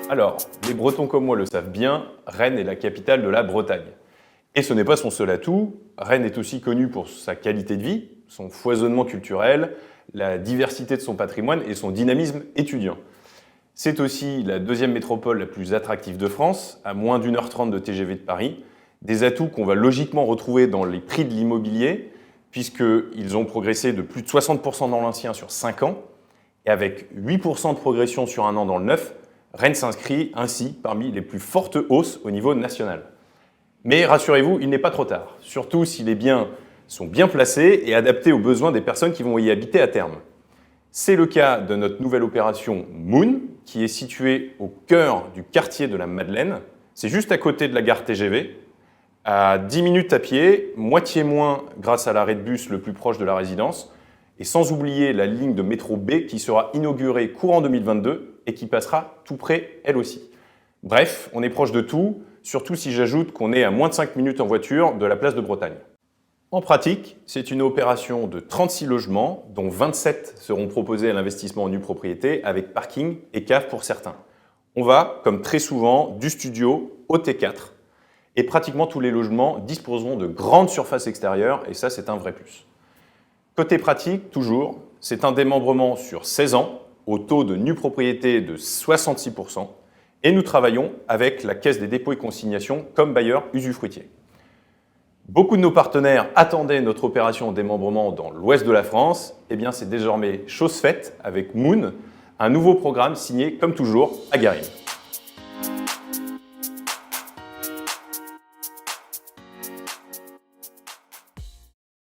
Alors, les Bretons comme moi le savent bien, Rennes est la capitale de la Bretagne. Et ce n'est pas son seul atout, Rennes est aussi connue pour sa qualité de vie, son foisonnement culturel, la diversité de son patrimoine et son dynamisme étudiant. C'est aussi la deuxième métropole la plus attractive de France, à moins d'1h30 de TGV de Paris. Des atouts qu'on va logiquement retrouver dans les prix de l'immobilier, puisqu'ils ont progressé de plus de 60% dans l'ancien sur 5 ans, et avec 8% de progression sur un an dans le neuf, Rennes s'inscrit ainsi parmi les plus fortes hausses au niveau national. Mais rassurez-vous, il n'est pas trop tard, surtout si les biens sont bien placés et adaptés aux besoins des personnes qui vont y habiter à terme. C'est le cas de notre nouvelle opération Moon, qui est située au cœur du quartier de la Madeleine. C'est juste à côté de la gare TGV, à 10 minutes à pied, moitié moins grâce à l'arrêt de bus le plus proche de la résidence, et sans oublier la ligne de métro B qui sera inaugurée courant 2022 et qui passera tout près elle aussi. Bref, on est proche de tout, surtout si j'ajoute qu'on est à moins de 5 minutes en voiture de la place de Bretagne. En pratique, c'est une opération de 36 logements, dont 27 seront proposés à l'investissement en nue propriété, avec parking et cave pour certains. On va, comme très souvent, du studio au T4, et pratiquement tous les logements disposeront de grandes surfaces extérieures, et ça c'est un vrai plus. Côté pratique, toujours, c'est un démembrement sur 16 ans, au taux de nue propriété de 66%, et nous travaillons avec la Caisse des dépôts et consignations comme bailleur usufruitier. Beaucoup de nos partenaires attendaient notre opération de démembrement dans l'ouest de la France. Eh bien, c'est désormais chose faite avec Moon, un nouveau programme signé, comme toujours, à Garim.